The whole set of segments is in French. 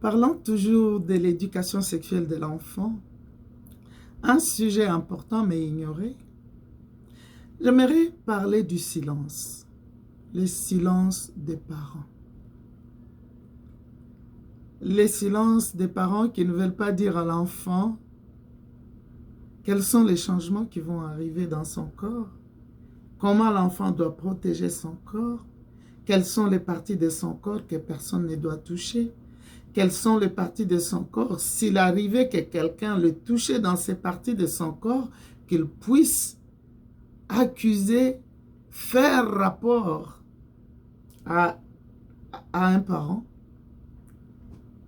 Parlons toujours de l'éducation sexuelle de l'enfant, un sujet important mais ignoré. J'aimerais parler du silence, le silence des parents. Le silence des parents qui ne veulent pas dire à l'enfant quels sont les changements qui vont arriver dans son corps, comment l'enfant doit protéger son corps, quelles sont les parties de son corps que personne ne doit toucher, quelles sont les parties de son corps, s'il arrivait que quelqu'un le touchait dans ces parties de son corps, qu'il puisse accuser, faire rapport à un parent,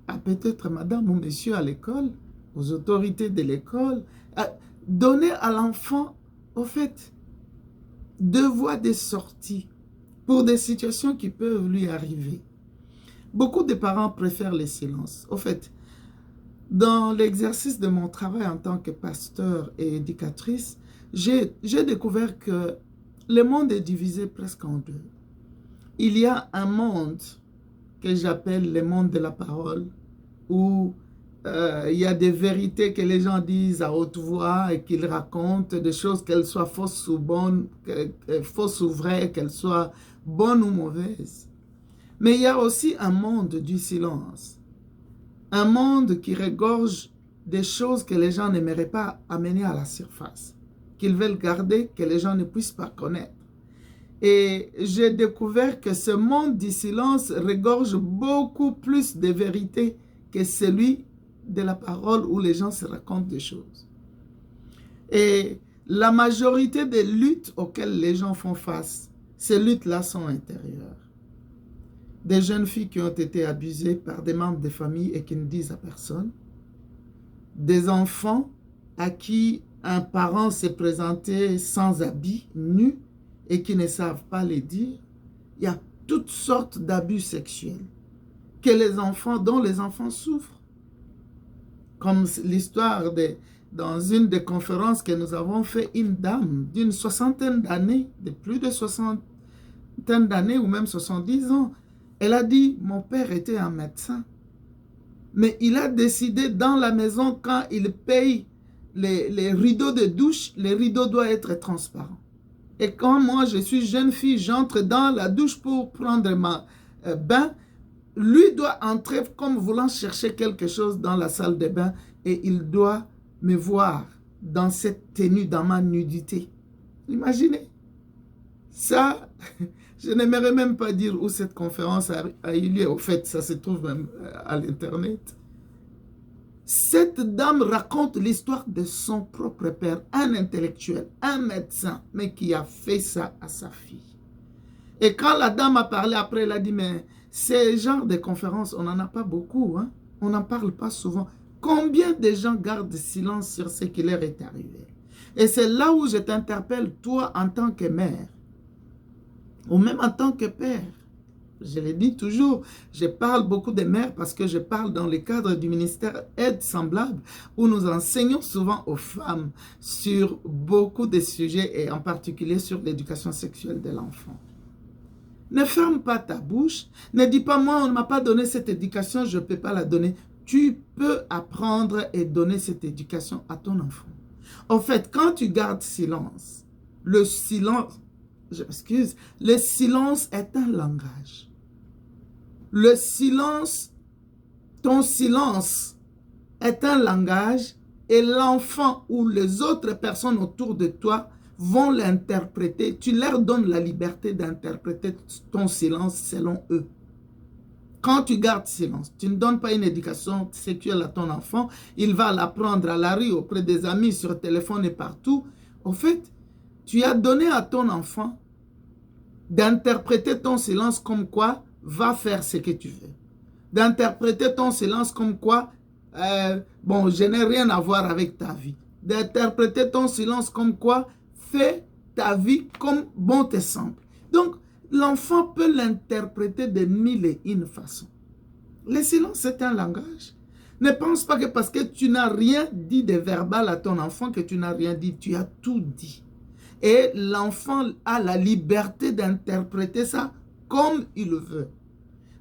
à peut-être madame ou monsieur à l'école, aux autorités de l'école, donner à l'enfant, au fait, deux voies de sortie pour des situations qui peuvent lui arriver. Beaucoup de parents préfèrent le silence. Au fait, dans l'exercice de mon travail en tant que pasteur et éducatrice, j'ai découvert que le monde est divisé presque en deux. Il y a un monde que j'appelle le monde de la parole, où il y a des vérités que les gens disent à haute voix et qu'ils racontent, des choses, qu'elles soient fausses ou bonnes, fausses ou vraies, qu'elles soient bonnes ou mauvaises. Mais il y a aussi un monde du silence, un monde qui regorge des choses que les gens n'aimeraient pas amener à la surface, qu'ils veulent garder, que les gens ne puissent pas connaître. Et j'ai découvert que ce monde du silence regorge beaucoup plus de vérités que celui de la parole où les gens se racontent des choses. Et la majorité des luttes auxquelles les gens font face, ces luttes-là sont intérieures. Des jeunes filles qui ont été abusées par des membres de famille et qui ne disent à personne. Des enfants à qui un parent s'est présenté sans habit, nu, et qui ne savent pas les dire. Il y a toutes sortes d'abus sexuels dont les enfants souffrent. Comme l'histoire dans une des conférences que nous avons fait, une dame d'une soixantaine d'années, de plus de soixantaine d'années ou même 70 ans, elle a dit, mon père était un médecin, mais il a décidé dans la maison, quand il paye les rideaux de douche, les rideaux doivent être transparents. Et quand moi, je suis jeune fille, j'entre dans la douche pour prendre ma bain, lui doit entrer comme voulant chercher quelque chose dans la salle de bain et il doit me voir dans cette tenue, dans ma nudité. Imaginez. Ça, je n'aimerais même pas dire où cette conférence a eu lieu. Au fait, ça se trouve même à l'Internet. Cette dame raconte l'histoire de son propre père, un intellectuel, un médecin, mais qui a fait ça à sa fille. Et quand la dame a parlé après, elle a dit, mais ces genres de conférences, on n'en a pas beaucoup, hein? On n'en parle pas souvent. Combien de gens gardent silence sur ce qui leur est arrivé? Et c'est là où je t'interpelle, toi, en tant que mère, ou même en tant que père. Je le dis toujours, je parle beaucoup des mères parce que je parle dans le cadre du ministère Aide Semblable où nous enseignons souvent aux femmes sur beaucoup de sujets et en particulier sur l'éducation sexuelle de l'enfant. Ne ferme pas ta bouche, ne dis pas moi on ne m'a pas donné cette éducation, je ne peux pas la donner. Tu peux apprendre et donner cette éducation à ton enfant. En fait, quand tu gardes silence, le silence est un langage. Le silence, ton silence est un langage et l'enfant ou les autres personnes autour de toi vont l'interpréter. Tu leur donnes la liberté d'interpréter ton silence selon eux. Quand tu gardes silence, tu ne donnes pas une éducation sexuelle à ton enfant, il va l'apprendre à la rue, auprès des amis, sur le téléphone et partout. Au fait, tu as donné à ton enfant d'interpréter ton silence comme quoi va faire ce que tu veux. D'interpréter ton silence comme quoi, bon, je n'ai rien à voir avec ta vie. D'interpréter ton silence comme quoi, fais ta vie comme bon te semble. Donc, l'enfant peut l'interpréter de mille et une façons. Le silence, c'est un langage. Ne pense pas que parce que tu n'as rien dit de verbal à ton enfant, que tu n'as rien dit, tu as tout dit. Et l'enfant a la liberté d'interpréter ça comme il veut.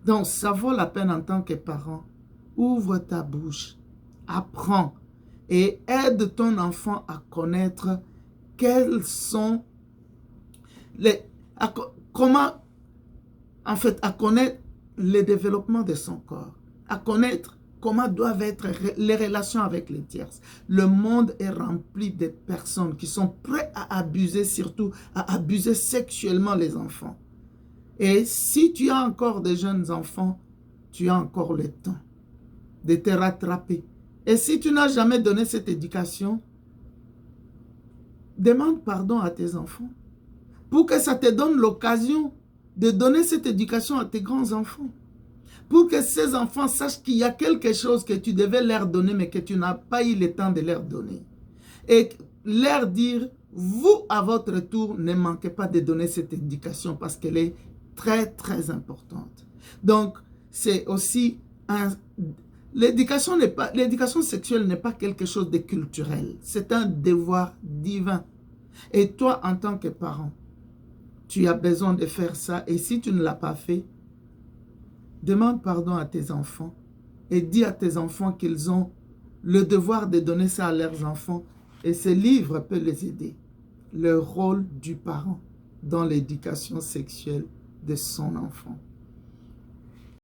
Donc, ça vaut la peine en tant que parent ouvre ta bouche, apprends et aide ton enfant à connaître quels sont comment, en fait, à connaître le développement de son corps, à connaître comment doivent être les relations avec les tierces. Le monde est rempli de personnes qui sont prêtes à abuser, surtout à abuser sexuellement les enfants. Et si tu as encore des jeunes enfants, tu as encore le temps de te rattraper. Et si tu n'as jamais donné cette éducation, demande pardon à tes enfants pour que ça te donne l'occasion de donner cette éducation à tes grands-enfants. Pour que ces enfants sachent qu'il y a quelque chose que tu devais leur donner, mais que tu n'as pas eu le temps de leur donner. Et leur dire, vous, à votre tour, ne manquez pas de donner cette éducation parce qu'elle est très, très importante. Donc, c'est aussi l'éducation sexuelle n'est pas quelque chose de culturel. C'est un devoir divin. Et toi, en tant que parent, tu as besoin de faire ça. Et si tu ne l'as pas fait, demande pardon à tes enfants et dis à tes enfants qu'ils ont le devoir de donner ça à leurs enfants. Et ce livre peut les aider. Le rôle du parent dans l'éducation sexuelle de son enfant.